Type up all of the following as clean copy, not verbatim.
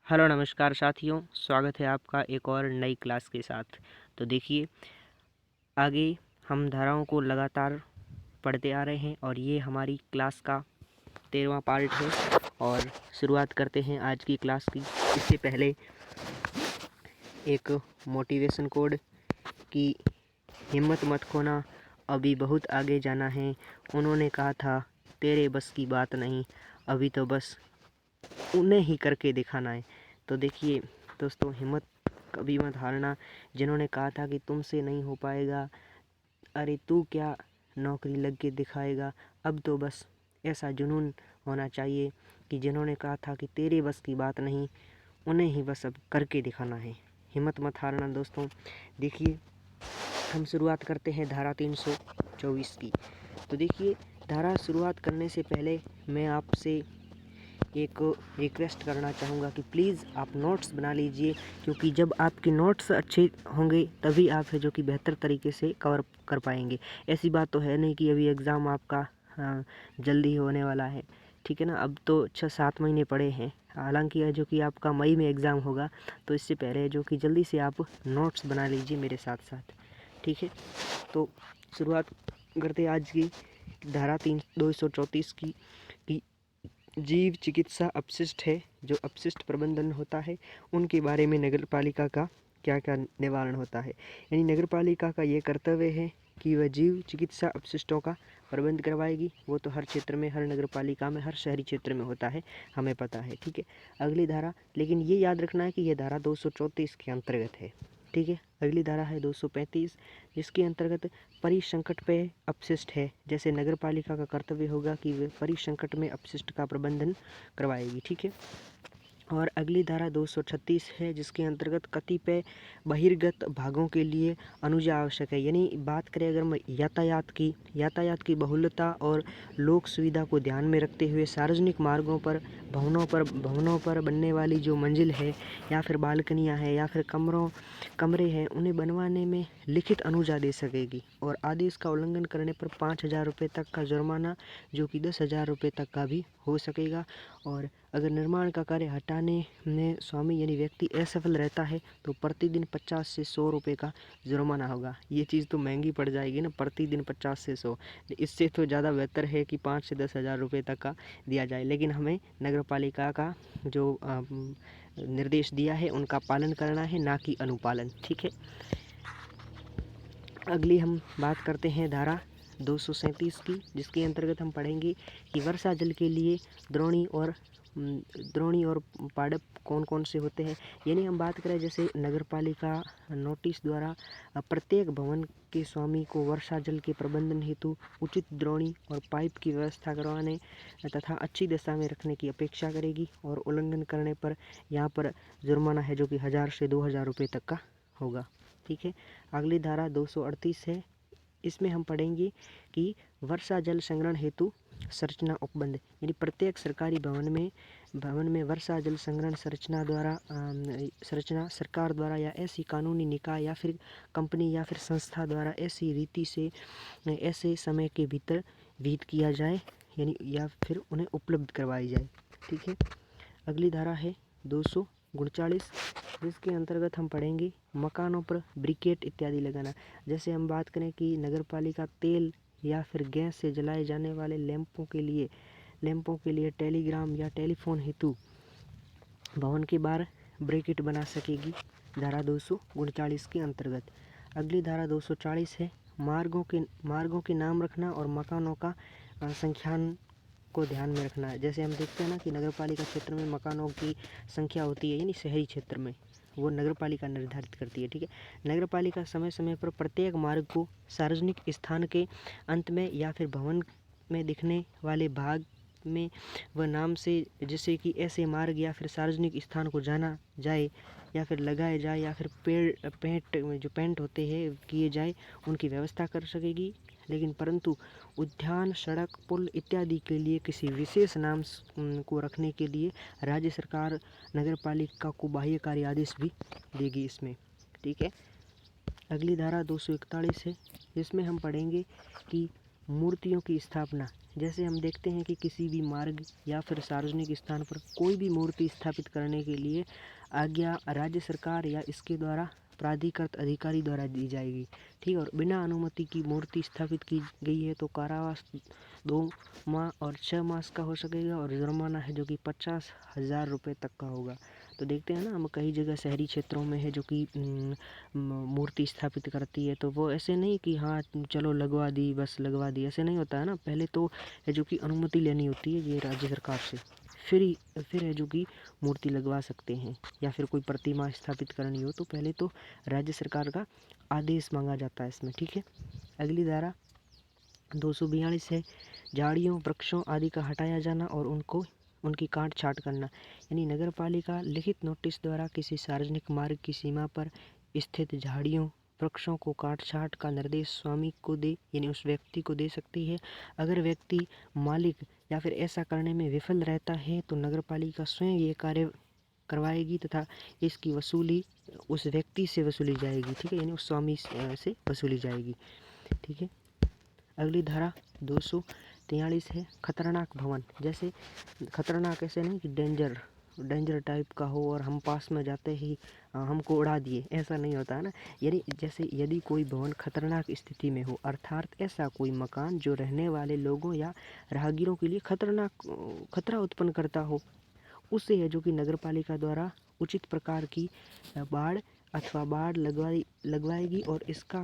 Hello नमस्कार साथियों, स्वागत है आपका एक और नई क्लास के साथ। तो देखिए, आगे हम धाराओं को लगातार पढ़ते आ रहे हैं और ये हमारी क्लास का 13वां पार्ट है। और शुरुआत करते हैं आज की क्लास की। इससे पहले एक मोटिवेशन कोड की हिम्मत मत खोना, अभी बहुत आगे जाना है। उन्होंने कहा था तेरे बस की बात नहीं, अभी तो बस उन्हें ही करके दिखाना है। तो देखिए दोस्तों, हिम्मत कभी मत हारना। जिन्होंने कहा था कि तुमसे नहीं हो पाएगा, अरे तू क्या नौकरी लग के दिखाएगा, अब तो बस ऐसा जुनून होना चाहिए कि जिन्होंने कहा था कि तेरे बस की बात नहीं, उन्हें ही बस अब करके दिखाना है। हिम्मत मत हारना दोस्तों। देखिए, हम शुरुआत करते हैं धारा 324 की। तो देखिए, धारा शुरुआत करने से पहले मैं आपसे एक रिक्वेस्ट करना चाहूँगा कि प्लीज़ आप नोट्स बना लीजिए, क्योंकि जब आपके नोट्स अच्छे होंगे तभी आप है जो कि बेहतर तरीके से कवर कर पाएंगे। ऐसी बात तो है नहीं कि अभी एग्ज़ाम आपका जल्दी होने वाला है, ठीक है ना। अब तो 6-7 महीने पड़े हैं, हालांकि है जो कि आपका मई में एग्ज़ाम होगा। तो इससे पहले जो कि जल्दी से आप नोट्स बना लीजिए मेरे साथ साथ, ठीक है। तो शुरुआत करते आज की धारा 234 की जीव चिकित्सा अपशिष्ट है, जो अपशिष्ट प्रबंधन होता है उनके बारे में नगर पालिका का क्या क्या निवारण होता है। यानी नगर पालिका का ये कर्तव्य है कि वह जीव चिकित्सा अपशिष्टों का प्रबंध करवाएगी। वो तो हर क्षेत्र में, हर नगर पालिका में, हर शहरी क्षेत्र में होता है, हमें पता है, ठीक है। अगली धारा, लेकिन ये याद रखना है कि यह धारा 234 के अंतर्गत है, ठीक है। अगली धारा है 235, जिसके अंतर्गत परिसंकट पे अपशिष्ट है। जैसे नगर पालिका का कर्तव्य होगा कि वे परिसंकट में अपशिष्ट का प्रबंधन करवाएगी, ठीक है। और अगली धारा 236 है, जिसके अंतर्गत कतिपय बहिर्गत भागों के लिए अनुज्ञा आवश्यक है। यानी बात करें अगर मैं यातायात की बहुलता और लोक सुविधा को ध्यान में रखते हुए सार्वजनिक मार्गों पर भवनों पर बनने वाली जो मंजिल है, या फिर बालकनियां हैं, या फिर कमरे हैं, उन्हें बनवाने में लिखित अनुज्ञा दे सकेगी। और आदेश का उल्लंघन करने पर 5,000 रुपये तक का जुर्माना, जो कि 10,000 रुपये तक का भी हो सकेगा। और अगर निर्माण का कार्य हटाने में स्वामी यानी व्यक्ति असफल रहता है तो प्रतिदिन 50 से 100 रुपये का जुर्माना होगा। ये चीज़ तो महंगी पड़ जाएगी ना, प्रतिदिन 50 से 100। इससे तो ज़्यादा बेहतर है कि 5 से 10,000 रुपये तक का दिया जाए। लेकिन हमें नगर पालिका का जो निर्देश दिया है उनका पालन करना है, ना कि अनुपालन, ठीक है। अगली हम बात करते हैं धारा 237 की, जिसके अंतर्गत हम पढ़ेंगे कि वर्षा जल के लिए द्रोणी और पाड़प कौन कौन से होते हैं। यानी हम बात करें जैसे नगर पालिका नोटिस द्वारा प्रत्येक भवन के स्वामी को वर्षा जल के प्रबंधन हेतु उचित द्रोणी और पाइप की व्यवस्था करवाने तथा अच्छी दशा में रखने की अपेक्षा करेगी। और उल्लंघन करने पर यहाँ पर जुर्माना है, जो कि 1,000 से 2,000 रुपये तक का होगा, ठीक है। अगली धारा 238 है। इसमें हम पढ़ेंगे कि वर्षा जल संग्रहण हेतु संरचना उपबंध, यानी प्रत्येक सरकारी भवन में वर्षा जल संग्रहण संरचना सरकार द्वारा या ऐसी कानूनी निकाय या फिर कंपनी या फिर संस्था द्वारा ऐसी रीति से ऐसे समय के भीतर विहित किया जाए, यानी या फिर उन्हें उपलब्ध करवाई जाए, ठीक है। अगली धारा है 239, जिसके अंतर्गत हम पढ़ेंगे मकानों पर ब्रिकेट इत्यादि लगाना। जैसे हम बात करें कि नगर पालिका तेल या फिर गैस से जलाए जाने वाले लैंपों के लिए टेलीग्राम या टेलीफोन हेतु भवन के बाहर ब्रिकेट बना सकेगी, धारा 239 के अंतर्गत। अगली धारा 240 है, मार्गों के नाम रखना और मकानों का संख्यान को ध्यान में रखना है। जैसे हम देखते हैं ना कि नगर पालिका क्षेत्र में मकानों की संख्या होती है, यानी शहरी क्षेत्र में वो नगर पालिका निर्धारित करती है, ठीक है। नगर पालिका समय समय पर प्रत्येक मार्ग को सार्वजनिक स्थान के अंत में या फिर भवन में दिखने वाले भाग में वह नाम से, जैसे कि ऐसे मार्ग या फिर सार्वजनिक स्थान को जाना जाए या फिर लगाए जाए या फिर पेंट होते हैं किए जाए, उनकी व्यवस्था कर सकेगी। लेकिन परंतु उद्यान, सड़क, पुल इत्यादि के लिए किसी विशेष नाम को रखने के लिए राज्य सरकार नगर पालिका को बाह्यकारी आदेश भी देगी इसमें, ठीक है। अगली धारा 241 है, जिसमें हम पढ़ेंगे कि मूर्तियों की स्थापना, जैसे हम देखते हैं कि किसी भी मार्ग या फिर सार्वजनिक स्थान पर कोई भी मूर्ति स्थापित करने के लिए आज्ञा राज्य सरकार या इसके द्वारा प्राधिकृत अधिकारी द्वारा दी जाएगी। ठीक है, और बिना अनुमति की मूर्ति स्थापित की गई है तो कारावास 2 माह और 6 मास का हो सकेगा, और जुर्माना है जो कि 50,000 रुपये तक का होगा। तो देखते हैं ना, हम कई जगह शहरी क्षेत्रों में है जो कि मूर्ति स्थापित करती है, तो वो ऐसे नहीं कि हाँ चलो लगवा दी, बस लगवा दी, ऐसे नहीं होता है ना। पहले तो है जो कि अनुमति लेनी होती है ये राज्य सरकार से, फिर है जो कि मूर्ति लगवा सकते हैं, या फिर कोई प्रतिमा स्थापित करनी हो तो पहले तो राज्य सरकार का आदेश मांगा जाता है इसमें। ठीक है, अगली धारा 242 है झाड़ियों वृक्षों आदि का हटाया जाना और उनकी काट छाट करना। यानी नगर पालिका लिखित नोटिस द्वारा किसी सार्वजनिक मार्ग की सीमा पर स्थित झाड़ियों वृक्षों को काट छाट का निर्देश स्वामी को दे, यानी उस व्यक्ति को दे सकती है। अगर व्यक्ति मालिक या फिर ऐसा करने में विफल रहता है तो नगर पालिका स्वयं ये कार्य करवाएगी तथा इसकी वसूली उस व्यक्ति से वसूली जाएगी। ठीक है, यानी उस स्वामी से वसूली जाएगी। ठीक है, अगली धारा 243 है खतरनाक भवन। जैसे खतरनाक ऐसे नहीं कि डेंजर टाइप का हो और हम पास में जाते ही हमको उड़ा दिए, ऐसा नहीं होता है ना। यानी जैसे यदि कोई भवन खतरनाक स्थिति में हो, अर्थात ऐसा कोई मकान जो रहने वाले लोगों या राहगीरों के लिए खतरा उत्पन्न करता हो, उससे है जो कि नगर पालिका द्वारा उचित प्रकार की बाड़ लगवाएगी और इसका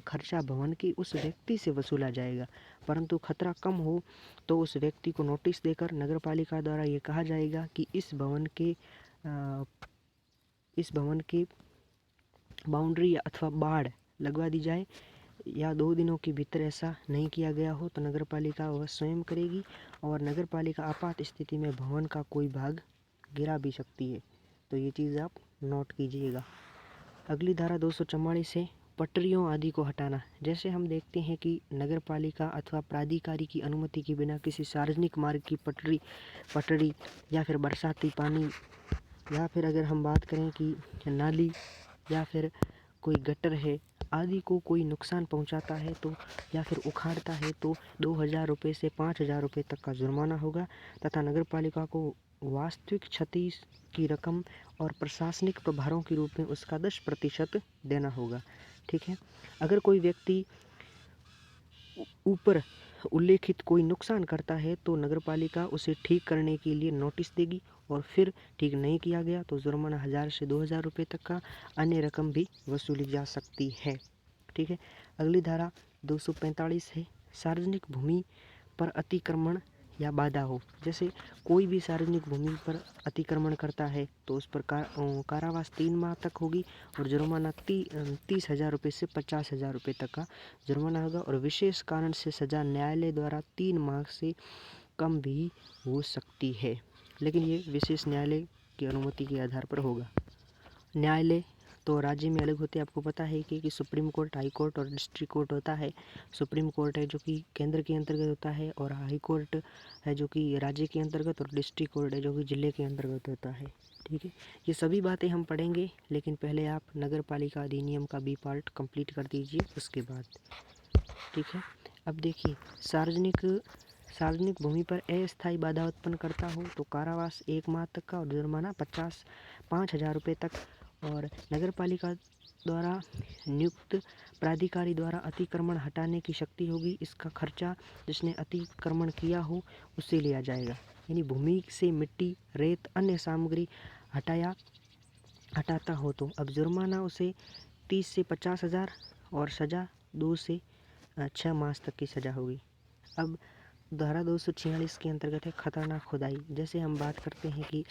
खर्चा भवन के उस व्यक्ति से वसूला जाएगा। परंतु खतरा कम हो तो उस व्यक्ति को नोटिस देकर नगर पालिका द्वारा ये कहा जाएगा कि इस भवन के बाउंड्री अथवा बाड़ लगवा दी जाए, या 2 दिनों के भीतर ऐसा नहीं किया गया हो तो नगर पालिका वह स्वयं करेगी, और नगर पालिका आपात स्थिति में भवन का कोई भाग गिरा भी सकती है। तो ये चीज़ आप नोट कीजिएगा। अगली धारा 244 है पटरियों आदि को हटाना। जैसे हम देखते हैं कि नगर पालिका अथवा प्राधिकारी की अनुमति के बिना किसी सार्वजनिक मार्ग की पटरी या फिर बरसाती पानी, या फिर अगर हम बात करें कि नाली या फिर कोई गटर है आदि को कोई नुकसान पहुंचाता है तो, या फिर उखाड़ता है तो 2,000 रुपये से 5,000 रुपये तक का जुर्माना होगा, तथा नगर पालिका को वास्तविक क्षति की रकम और प्रशासनिक प्रभारों के रूप में उसका 10% देना होगा। ठीक है, अगर कोई व्यक्ति ऊपर उल्लेखित कोई नुकसान करता है तो नगर पालिका उसे ठीक करने के लिए नोटिस देगी, और फिर ठीक नहीं किया गया तो जुर्माना 1,000 से 2,000 रुपये तक का अन्य रकम भी वसूली जा सकती है। ठीक है, अगली धारा 245 है सार्वजनिक भूमि पर अतिक्रमण या बाधा हो। जैसे कोई भी सार्वजनिक भूमि पर अतिक्रमण करता है तो उस पर कारावास 3 माह तक होगी, और जुर्माना 30,000 रुपये से 50,000 रुपये तक का जुर्माना होगा, और विशेष कारण से सजा न्यायालय द्वारा 3 माह से कम भी हो सकती है, लेकिन ये विशेष न्यायालय की अनुमति के आधार पर होगा। न्यायालय तो राज्य में अलग होते हैं, आपको पता है कि सुप्रीम कोर्ट, हाई कोर्ट और डिस्ट्रिक्ट कोर्ट होता है। सुप्रीम कोर्ट है जो कि केंद्र के अंतर्गत होता है, और हाई कोर्ट है जो कि राज्य के अंतर्गत, और डिस्ट्रिक्ट कोर्ट है जो कि जिले के अंतर्गत होता है। ठीक है, ये सभी बातें हम पढ़ेंगे, लेकिन पहले आप नगर पालिका अधिनियम का बी पार्ट कंप्लीट कर दीजिए उसके बाद। ठीक है, अब देखिए सार्वजनिक भूमि पर अस्थायी बाधा उत्पन्न करता हो तो कारावास 1 माह तक का और जुर्माना 5,000 रुपये तक, और नगर पालिका द्वारा नियुक्त प्राधिकारी द्वारा अतिक्रमण हटाने की शक्ति होगी। इसका खर्चा जिसने अतिक्रमण किया हो उससे लिया जाएगा। यानी भूमि से मिट्टी, रेत, अन्य सामग्री हटाता हो तो अब जुर्माना उसे 30 से 50,000 और सज़ा 2 से 6 मास तक की सज़ा होगी। अब धारा 246 के अंतर्गत है खतरनाक खुदाई। जैसे हम बात करते हैं कि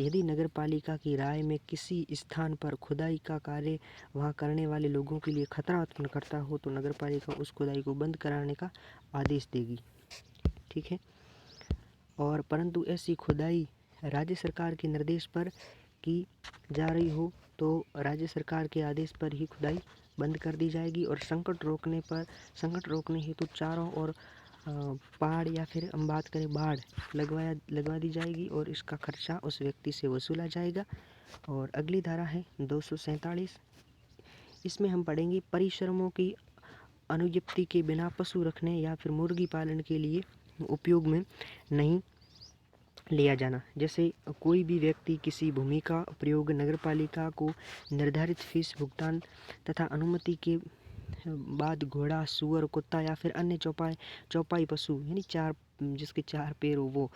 यदि नगर पालिका की राय में किसी स्थान पर खुदाई का कार्य वहां करने वाले लोगों के लिए खतरा उत्पन्न करता हो तो नगर पालिका उस खुदाई को बंद कराने का आदेश देगी। ठीक है, और परंतु ऐसी खुदाई राज्य सरकार के निर्देश पर की जा रही हो तो राज्य सरकार के आदेश पर ही खुदाई बंद कर दी जाएगी, और संकट रोकने हेतु चारों ओर पहाड़ या फिर हम बात करें बाढ़ लगवा दी जाएगी, और इसका खर्चा उस व्यक्ति से वसूला जाएगा। और अगली धारा है 247। इसमें हम पढ़ेंगे परिश्रमों की अनुज्ञप्ति के बिना पशु रखने या फिर मुर्गी पालन के लिए उपयोग में नहीं लिया जाना। जैसे कोई भी व्यक्ति किसी भूमि का प्रयोग नगरपालिका को निर्धारित फीस भुगतान तथा अनुमति के बाद घोड़ा, सूअर, कुत्ता या फिर अन्य चौपाई पशु यानी जिसके 4 पैर हो वो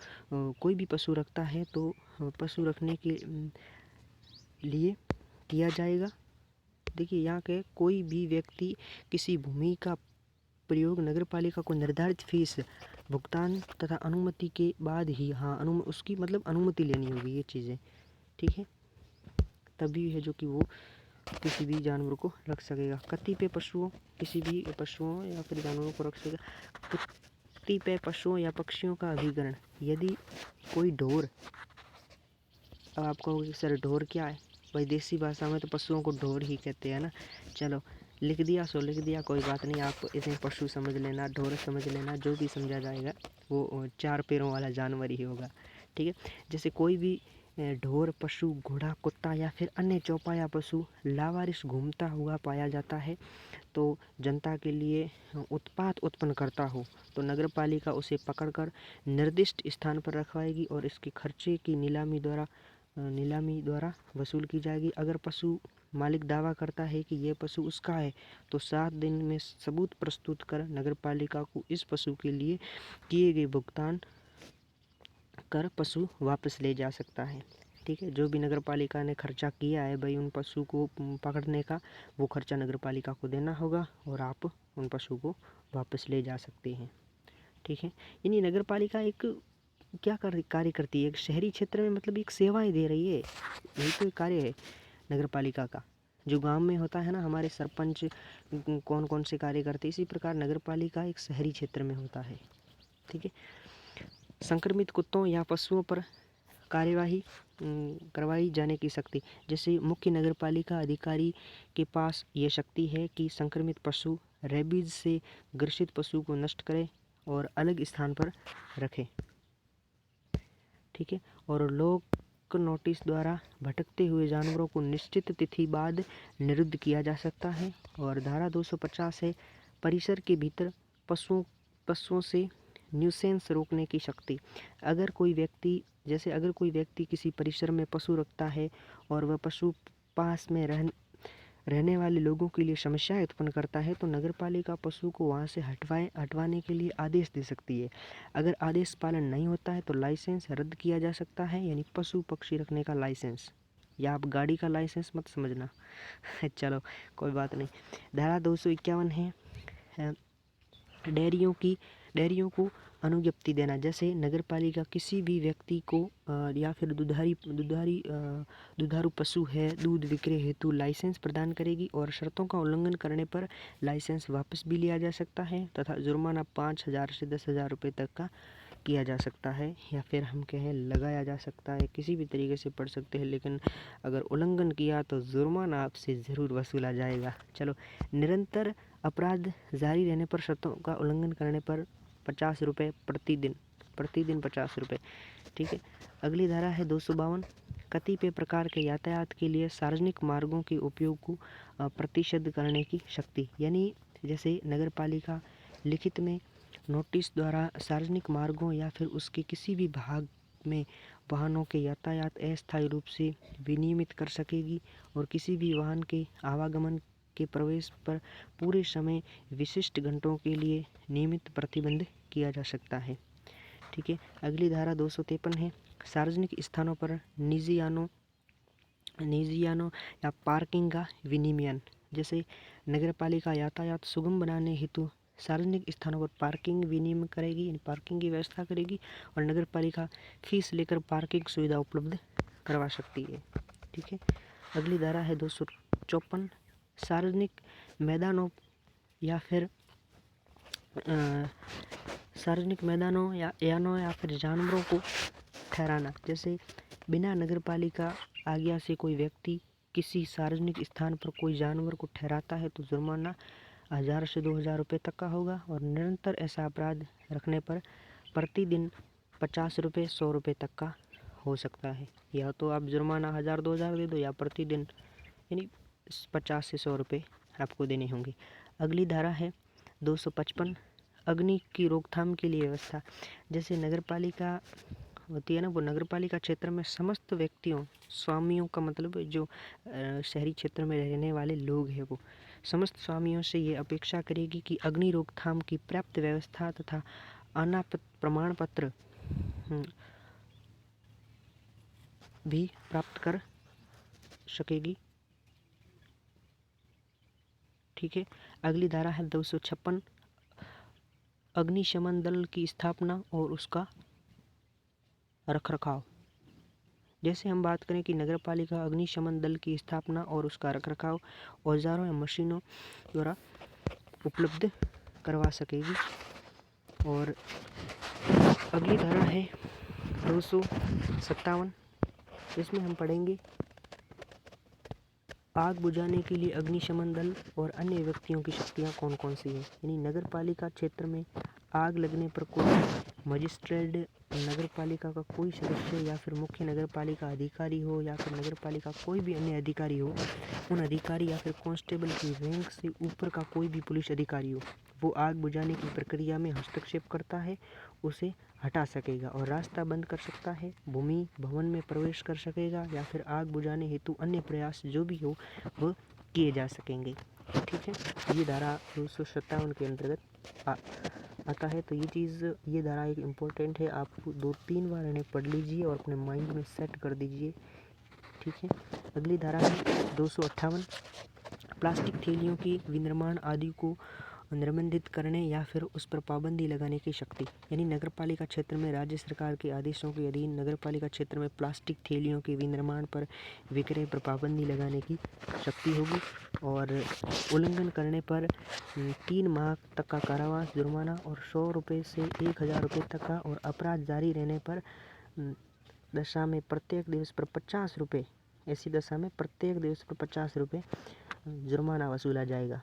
कोई भी पशु रखता है तो पशु रखने के लिए किया जाएगा। देखिए यहाँ के कोई भी व्यक्ति किसी भूमि का प्रयोग नगरपालिका को निर्धारित फीस भुगतान तथा अनुमति के बाद ही, हाँ उसकी मतलब अनुमति लेनी होगी ये चीज़ें, ठीक है, तभी है जो कि वो किसी भी जानवर को रख सकेगा। कतिपय पशुओं किसी भी पशुओं या फिर जानवरों को रख सकेगा। कतिपय पशुओं या पक्षियों का अधिग्रहण, यदि कोई ढोर, अब आप कहोगे सर ढोर क्या है भाई, देसी भाषा में तो पशुओं को ढोर ही कहते हैं ना। चलो लिख दिया सो लिख दिया, कोई बात नहीं, आप इसे पशु समझ लेना, ढोर समझ लेना, जो भी समझा जाएगा वो 4 पैरों वाला जानवर ही होगा, ठीक है। जैसे कोई भी ढोर पशु, घोड़ा, कुत्ता या फिर अन्य चौपाया पशु लावारिस घूमता हुआ पाया जाता है तो जनता के लिए उत्पात उत्पन्न करता हो तो नगरपालिका उसे पकड़कर निर्दिष्ट स्थान पर रखवाएगी और इसके खर्चे की नीलामी द्वारा वसूल की जाएगी। अगर पशु मालिक दावा करता है कि यह पशु उसका है तो 7 दिन में सबूत प्रस्तुत कर नगरपालिका को इस पशु के लिए किए गए भुगतान कर पशु वापस ले जा सकता है, ठीक है। जो भी नगरपालिका ने खर्चा किया है भाई उन पशु को पकड़ने का, वो खर्चा नगरपालिका को देना होगा और आप उन पशु को वापस ले जा सकते हैं, ठीक है। यानी नगरपालिका एक क्या कार्य करती है, एक शहरी क्षेत्र में मतलब एक सेवाएं दे रही है, यही तो एक कार्य है नगरपालिका का। जो गांव में होता है ना, हमारे सरपंच कौन कौन से कार्य करते हैं, इसी प्रकार नगरपालिका एक शहरी क्षेत्र में होता है, ठीक है। संक्रमित कुत्तों या पशुओं पर कार्यवाही करवाई जाने की शक्ति, जैसे मुख्य नगरपालिका अधिकारी के पास ये शक्ति है कि संक्रमित पशु, रेबीज से ग्रसित पशु को नष्ट करे और अलग स्थान पर रखे, ठीक है। और लोक नोटिस द्वारा भटकते हुए जानवरों को निश्चित तिथि बाद निरुद्ध किया जा सकता है। और धारा 250 है परिसर के भीतर पशुओं से न्यूसेंस रोकने की शक्ति। अगर कोई व्यक्ति किसी परिसर में पशु रखता है और वह पशु पास में रहने वाले लोगों के लिए समस्याएं उत्पन्न करता है तो नगरपालिका पशु को वहां से हटवाने के लिए आदेश दे सकती है। अगर आदेश पालन नहीं होता है तो लाइसेंस रद्द किया जा सकता है, यानी पशु पक्षी रखने का लाइसेंस, या आप गाड़ी का लाइसेंस मत समझना चलो कोई बात नहीं। धारा 251 है डेयरियों को अनुज्ञप्ति देना, जैसे नगरपालिका किसी भी व्यक्ति को या फिर दुधारू पशु है दूध विक्रय हेतु लाइसेंस प्रदान करेगी और शर्तों का उल्लंघन करने पर लाइसेंस वापस भी लिया जा सकता है तथा जुर्माना 5,000 से 10,000 रुपये तक का किया जा सकता है, या फिर हम कहें लगाया जा सकता है, किसी भी तरीके से पढ़ सकते हैं, लेकिन अगर उल्लंघन किया तो जुर्माना आपसे ज़रूर वसूला जाएगा। चलो, निरंतर अपराध जारी रहने पर शर्तों का उल्लंघन करने पर 50 रुपये प्रतिदिन 50 रुपये, ठीक है। अगली धारा है 252 कतिपय प्रकार के यातायात के लिए सार्वजनिक मार्गों के उपयोग को प्रतिषिद्ध करने की शक्ति, यानी जैसे नगरपालिका लिखित में नोटिस द्वारा सार्वजनिक मार्गों या फिर उसके किसी भी भाग में वाहनों के यातायात अस्थायी रूप से विनियमित कर सकेगी और किसी भी वाहन के आवागमन के प्रवेश पर पूरे समय विशिष्ट घंटों के लिए नियमित प्रतिबंध किया जा सकता है, ठीक है। अगली धारा 253 है सार्वजनिक स्थानों पर निजी यानों या पार्किंग का विनियमन, जैसे नगरपालिका यातायात सुगम बनाने हेतु सार्वजनिक स्थानों पर पार्किंग विनियम करेगी, यानी पार्किंग की व्यवस्था करेगी और नगरपालिका फीस लेकर पार्किंग सुविधा उपलब्ध करवा सकती है, ठीक है। अगली धारा है 254 सार्वजनिक मैदानों या फिर यानों या फिर जानवरों को ठहराना, जैसे बिना नगरपालिका आज्ञा से कोई व्यक्ति किसी सार्वजनिक स्थान पर कोई जानवर को ठहराता है तो जुर्माना 1,000 से 2,000 रुपये तक का होगा और निरंतर ऐसा अपराध रखने पर प्रतिदिन 50 रुपये 100 रुपये तक का हो सकता है। या तो आप जुर्माना 1,000-2,000 दे दो या प्रतिदिन यानी 50 से 100 रुपये आपको देने होंगे। अगली धारा है 255 अग्नि की रोकथाम के लिए व्यवस्था। जैसे नगर पालिका होती है ना, वो नगर पालिका क्षेत्र में समस्त व्यक्तियों, स्वामियों का मतलब जो शहरी क्षेत्र में रहने वाले लोग हैं, वो समस्त स्वामियों से ये अपेक्षा करेगी कि अग्नि रोकथाम की पर्याप्त व्यवस्था तथा अनापत्ति प्रमाण पत्र भी प्राप्त कर सकेगी। ठीक है। अगली धारा है 256 अग्निशमन दल की स्थापना और उसका रखरखाव। जैसे हम बात करें कि नगर पालिका अग्निशमन दल की स्थापना और उसका रखरखाव औजारों या मशीनों द्वारा उपलब्ध करवा सकेगी। और अगली धारा है 257, इसमें हम पढ़ेंगे आग बुझाने के लिए अग्निशमन दल और अन्य व्यक्तियों की शक्तियाँ कौन कौन सी हैं। यानी नगर पालिका क्षेत्र में आग लगने पर कोई मजिस्ट्रेट, नगर पालिका का कोई सदस्य या फिर मुख्य नगर पालिका अधिकारी हो या फिर नगर पालिका कोई भी अन्य अधिकारी हो, उन अधिकारी या फिर कांस्टेबल की रैंक से ऊपर का कोई भी पुलिस अधिकारी हो, वो आग बुझाने की प्रक्रिया में हस्तक्षेप करता है, उसे हटा सकेगा और रास्ता बंद कर सकता है, भूमि भवन में प्रवेश कर सकेगा या फिर आग बुझाने हेतु अन्य प्रयास जो भी हो वो किए जा सकेंगे। ठीक है। ये धारा 257 के अंतर्गत आता है। तो ये धारा एक इम्पोर्टेंट है, आप 2-3 बार इन्हें पढ़ लीजिए और अपने माइंड में सेट कर दीजिए। ठीक है। अगली धारा है 258 प्लास्टिक थैलियों की विनिर्माण आदि को निर्बंधित करने या फिर उस पर पाबंदी लगाने की शक्ति। यानी नगर पालिका क्षेत्र में राज्य सरकार के आदेशों के अधीन नगर पालिका क्षेत्र में प्लास्टिक थैलियों के विनिर्माण पर विक्रय पर पाबंदी लगाने की शक्ति होगी और उल्लंघन करने पर 3 माह तक का कारावास, जुर्माना और 100 रुपये से 1000 रुपये तक का और अपराध जारी रहने पर दशा में प्रत्येक दिवस पर 50 रुपये, ऐसी दशा में प्रत्येक दिवस पर 50 रुपये जुर्माना वसूला जाएगा।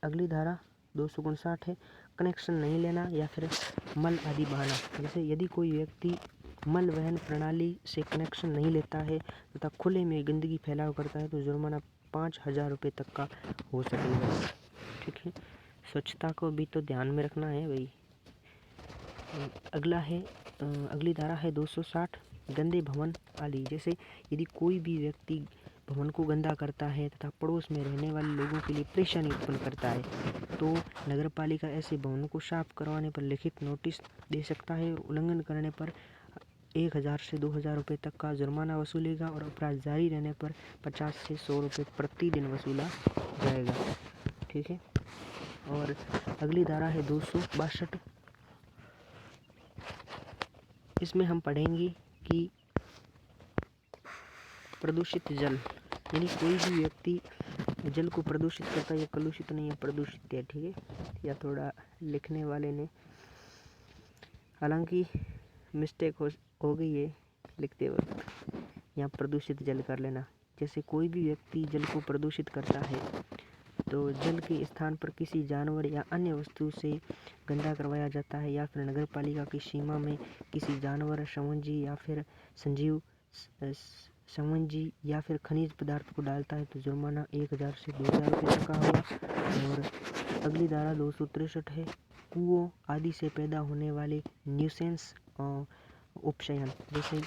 अगली धारा 259 है कनेक्शन नहीं लेना या फिर मल आदि बहाना। जैसे यदि कोई व्यक्ति मल वहन प्रणाली से कनेक्शन नहीं लेता है तथा खुले में गंदगी फैलाव करता है तो जुर्माना 5000 रुपये तक का हो सकेगा। ठीक है। स्वच्छता को भी तो ध्यान में रखना है भाई। अगली धारा है 260 गंदे भवन आदि। जैसे यदि कोई भी व्यक्ति भवन को गंदा करता है तथा पड़ोस में रहने वाले लोगों के लिए परेशानी उत्पन्न करता है तो नगर पालिका ऐसे भवनों को साफ करवाने पर लिखित नोटिस दे सकता है। उल्लंघन करने पर 1000 से 2000 रुपये तक का जुर्माना वसूलेगा और अपराध जारी रहने पर 50 से 100 रुपये प्रतिदिन वसूला जाएगा। ठीक है। और अगली धारा है 262, इसमें हम पढ़ेंगे कि प्रदूषित जल, यानी कोई भी व्यक्ति जल को प्रदूषित करता है, या कलुषित नहीं है, प्रदूषित है। ठीक है। या थोड़ा लिखने वाले ने हालांकि मिस्टेक हो गई है लिखते वक्त, यहाँ प्रदूषित जल कर लेना। जैसे कोई भी व्यक्ति जल को प्रदूषित करता है तो जल के स्थान पर किसी जानवर या अन्य वस्तु से गंदा करवाया जाता है या फिर नगर पालिका की सीमा में किसी जानवर, संवजी या फिर संवजी या फिर खनिज पदार्थ को डालता है तो जुर्माना 1000 से 2000 रुपये तक का होगा। और अगली धारा 263 है कुओं आदि से पैदा होने वाले न्यूसेंस उपशयन। जैसे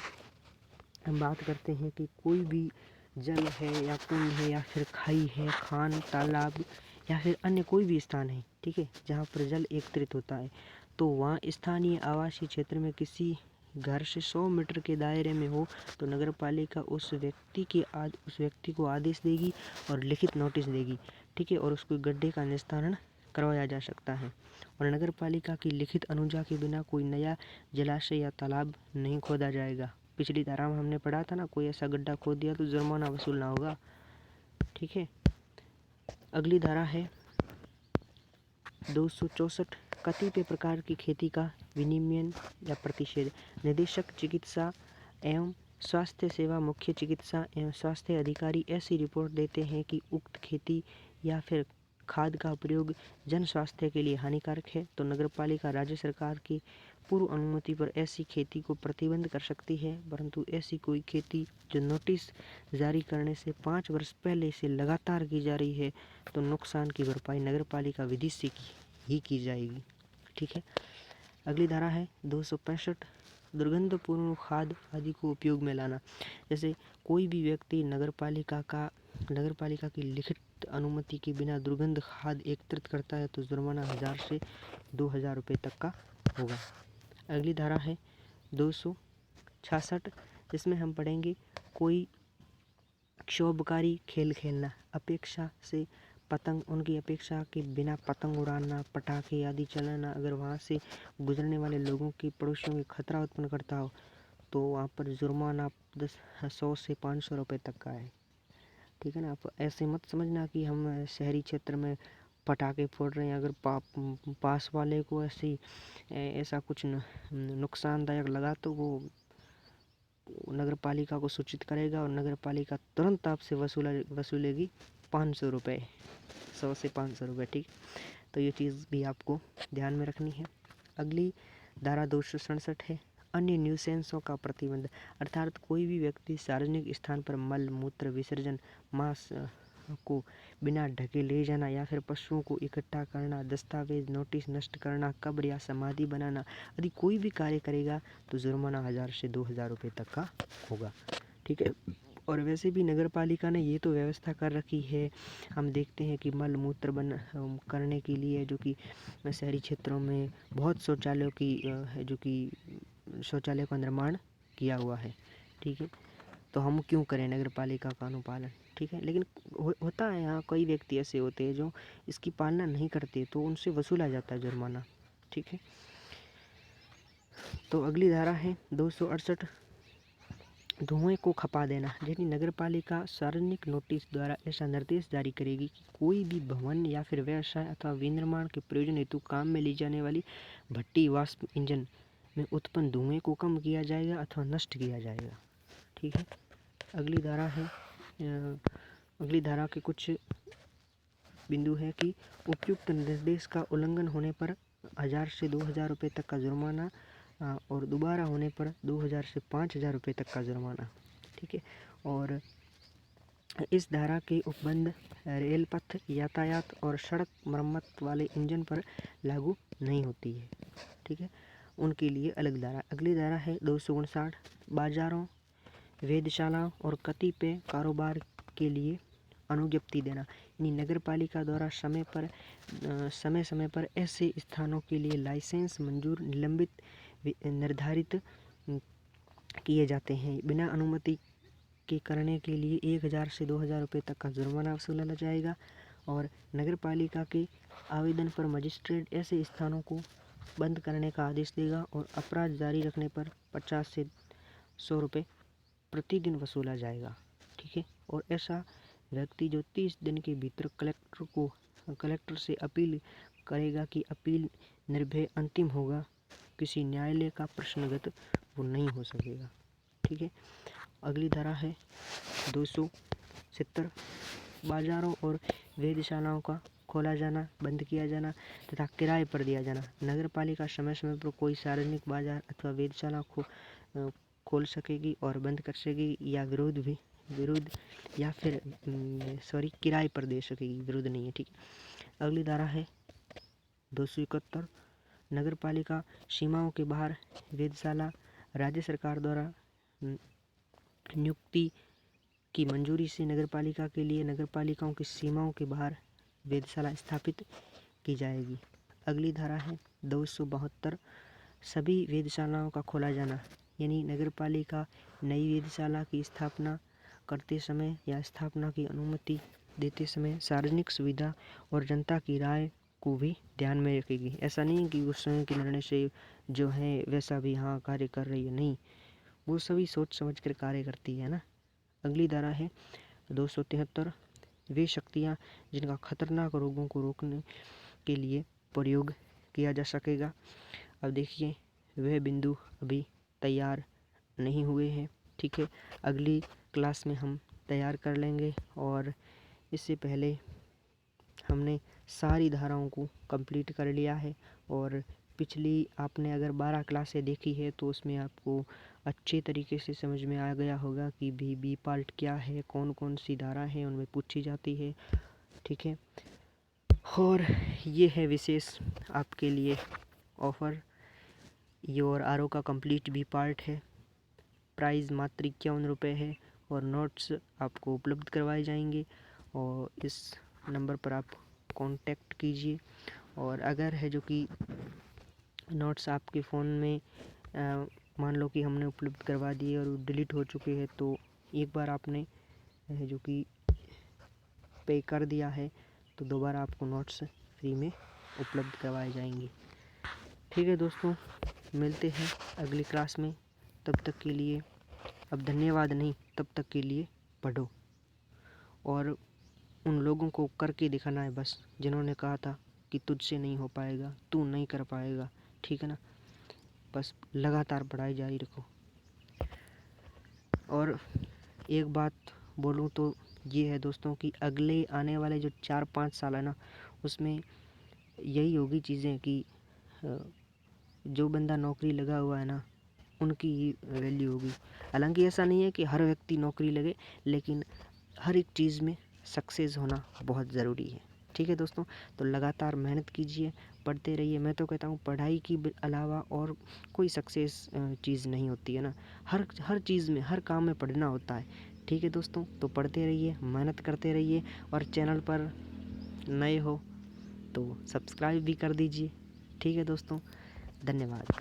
हम बात करते हैं कि कोई भी जल है या कुंड है या फिर खाई है, खान, तालाब या फिर अन्य कोई भी स्थान है, ठीक है, जहाँ पर जल एकत्रित होता है तो वहाँ स्थानीय आवासीय क्षेत्र में किसी घर से 100 मीटर के दायरे में हो तो नगर पालिका उस व्यक्ति को आदेश देगी और लिखित नोटिस देगी। ठीक है। और उसको गड्ढे का निस्तारण करवाया जा सकता है और नगर पालिका की लिखित अनुज्ञा के बिना कोई नया जलाशय या तालाब नहीं खोदा जाएगा। पिछली धारा में हमने पढ़ा था ना, कोई ऐसा गड्ढा खोद दिया तो जुर्माना वसूलना होगा। ठीक है। अगली धारा है 264 कतिपय प्रकार की खेती का विनियमन या प्रतिषेध। निदेशक चिकित्सा एवं स्वास्थ्य सेवा, मुख्य चिकित्सा एवं स्वास्थ्य अधिकारी ऐसी रिपोर्ट देते हैं कि उक्त खेती या फिर खाद का प्रयोग जन स्वास्थ्य के लिए हानिकारक है तो नगरपालिका राज्य सरकार की पूर्व अनुमति पर ऐसी खेती को प्रतिबंध कर सकती है। परंतु ऐसी कोई खेती जो नोटिस जारी करने से 5 वर्ष पहले से लगातार की जा रही है तो नुकसान की भरपाई नगरपालिका विधि से ही की जाएगी। ठीक है। अगली धारा है 265, दुर्गंधपूर्ण खाद आदि को उपयोग में लाना। जैसे कोई भी व्यक्ति नगरपालिका की लिखित अनुमति के बिना दुर्गंध खाद एकत्रित करता है तो जुर्माना 1000 से 2000 रुपये तक का होगा। अगली धारा है 266, जिसमें हम पढ़ेंगे कोई क्षोभकारी खेल खेलना, अपेक्षा से पतंग, उनकी अपेक्षा के बिना पतंग उड़ाना, पटाखे आदि चलाना, अगर वहाँ से गुजरने वाले लोगों की पड़ोसियों में खतरा उत्पन्न करता हो तो वहाँ पर जुर्माना 100 से 500 रुपये तक का है। ठीक है ना। आप ऐसे मत समझना कि हम शहरी क्षेत्र में पटाखे फोड़ रहे हैं, अगर पास वाले को ऐसा कुछ नुकसानदायक लगा तो वो नगर पालिका को सूचित करेगा और नगर पालिका तुरंत आपसे वसूलेगी 500 रुपये, 100 से 500 रुपये। ठीक, तो ये चीज़ भी आपको ध्यान में रखनी है। अगली धारा 267 है अन्य न्यूसेंसों का प्रतिबंध, अर्थात कोई भी व्यक्ति सार्वजनिक स्थान पर मल मूत्र विसर्जन, मांस को बिना ढके ले जाना या फिर पशुओं को इकट्ठा करना, दस्तावेज नोटिस नष्ट करना, कब्र या समाधि बनाना आदि कोई भी कार्य करेगा तो जुर्माना 1000 से 2000 रुपये तक का होगा। ठीक है। और वैसे भी नगर पालिका ने ये तो व्यवस्था कर रखी है, हम देखते हैं कि मल मूत्र करने के लिए जो कि शहरी क्षेत्रों में बहुत शौचालयों का निर्माण किया हुआ है। ठीक है। तो हम क्यों करें नगर पालिका का अनुपालन। ठीक है। लेकिन होता है यहाँ कई व्यक्ति ऐसे होते हैं जो इसकी पालना नहीं करते तो उनसे वसूला जाता है जुर्माना। ठीक है। तो अगली धारा है 268, धुएं को खपा देना। यदि नगर पालिका सार्वजनिक नोटिस द्वारा ऐसा निर्देश जारी करेगी कि कोई भी भवन या फिर व्यवसाय अथवा विनिर्माण के प्रयोजन हेतु काम में ली जाने वाली भट्टी वाष्प इंजन में उत्पन्न धुएं को कम किया जाएगा अथवा नष्ट किया जाएगा। ठीक है। अगली धारा के कुछ बिंदु है कि उपयुक्त निर्देश का उल्लंघन होने पर 1000 से 2000 रुपये तक का जुर्माना और दोबारा होने पर 2000 से 5000 रुपये तक का जुर्माना। ठीक है। और इस धारा के उपबंध रेल पथ यातायात और सड़क मरम्मत वाले इंजन पर लागू नहीं होती है। ठीक है। उनके लिए अलग धारा। अगली धारा है 259, बाजारों, वेधशालाओं और कतिपय कारोबार के लिए अनुज्ञप्ति देना। यानी नगर पालिका द्वारा समय समय पर ऐसे स्थानों के लिए लाइसेंस मंजूर निलंबित निर्धारित किए जाते हैं। बिना अनुमति के करने के लिए 1000 से 2000 रुपये तक का जुर्माना वसूला जाएगा और नगर पालिका के आवेदन पर मजिस्ट्रेट ऐसे स्थानों को बंद करने का आदेश देगा और अपराध जारी रखने पर 50 से 100 रुपये प्रतिदिन वसूला जाएगा। ठीक है। और ऐसा व्यक्ति जो 30 दिन के भीतर कलेक्टर से अपील करेगा कि अपील निर्भय अंतिम होगा, किसी न्यायालय का प्रश्नगत वो नहीं हो सकेगा। ठीक है। अगली धारा है 270, बाजारों और वेधशालाओं का खोला जाना, बंद किया जाना तथा किराए पर दिया जाना। नगर पालिका समय समय पर कोई सार्वजनिक बाजार अथवा वेधशाला खोल सकेगी और बंद कर सकेगी या किराए पर दे सकेगी, विरोध नहीं है। ठीक है। अगली धारा है 271, नगर पालिका सीमाओं के बाहर वेधशाला राज्य सरकार द्वारा नियुक्ति की मंजूरी से नगर पालिका के लिए नगर पालिकाओं की सीमाओं के बाहर वेधशाला स्थापित की जाएगी। अगली धारा है 272, सभी वेधशालाओं का खोला जाना। यानी नगर पालिका नई वेधशाला की स्थापना करते समय या स्थापना की अनुमति देते समय सार्वजनिक सुविधा और जनता की राय को भी ध्यान में रखेगी। ऐसा नहीं कि उस समय के निर्णय से जो है वैसा भी यहाँ कार्य कर रही है, नहीं, वो सभी सोच समझ कर कार्य करती है ना। अगली धारा है 273, वे शक्तियाँ जिनका खतरनाक रोगों को रोकने के लिए प्रयोग किया जा सकेगा। अब देखिए वह बिंदु अभी तैयार नहीं हुए हैं। ठीक है। अगली क्लास में हम तैयार कर लेंगे और इससे पहले हमने सारी धाराओं को कंप्लीट कर लिया है और पिछली आपने अगर 12 क्लासें देखी है तो उसमें आपको अच्छे तरीके से समझ में आ गया होगा कि बी पार्ट क्या है, कौन कौन सी धारा है उनमें पूछी जाती है। ठीक है। और ये है विशेष आपके लिए ऑफ़र। ये और आर का कंप्लीट भी पार्ट है। प्राइस मात्र 51 रुपये है और नोट्स आपको उपलब्ध करवाए जाएंगे और इस नंबर पर आप कांटेक्ट कीजिए। और अगर है जो कि नोट्स आपके फ़ोन में मान लो कि हमने उपलब्ध करवा दिए और डिलीट हो चुके हैं, तो एक बार आपने है जो कि पे कर दिया है तो दोबारा आपको नोट्स फ्री में उपलब्ध करवाए जाएंगे। ठीक है दोस्तों, मिलते हैं अगली क्लास में। तब तक के लिए अब धन्यवाद नहीं, तब तक के लिए पढ़ो। और उन लोगों को करके दिखाना है बस, जिन्होंने कहा था कि तुझसे नहीं हो पाएगा, तू नहीं कर पाएगा। ठीक है ना, बस लगातार पढ़ाई जारी रखो। और एक बात बोलूँ तो ये है दोस्तों कि अगले आने वाले जो 4-5 साल है ना, उसमें यही होगी चीज़ें कि जो बंदा नौकरी लगा हुआ है ना, उनकी ही वैल्यू होगी। हालांकि ऐसा नहीं है कि हर व्यक्ति नौकरी लगे, लेकिन हर एक चीज़ में सक्सेस होना बहुत ज़रूरी है। ठीक है दोस्तों, तो लगातार मेहनत कीजिए, पढ़ते रहिए। मैं तो कहता हूँ पढ़ाई की अलावा और कोई सक्सेस चीज़ नहीं होती है ना। हर चीज़ में, हर काम में पढ़ना होता है। ठीक है दोस्तों, तो पढ़ते रहिए, मेहनत करते रहिए और चैनल पर नए हो तो सब्सक्राइब भी कर दीजिए। ठीक है दोस्तों, धन्यवाद।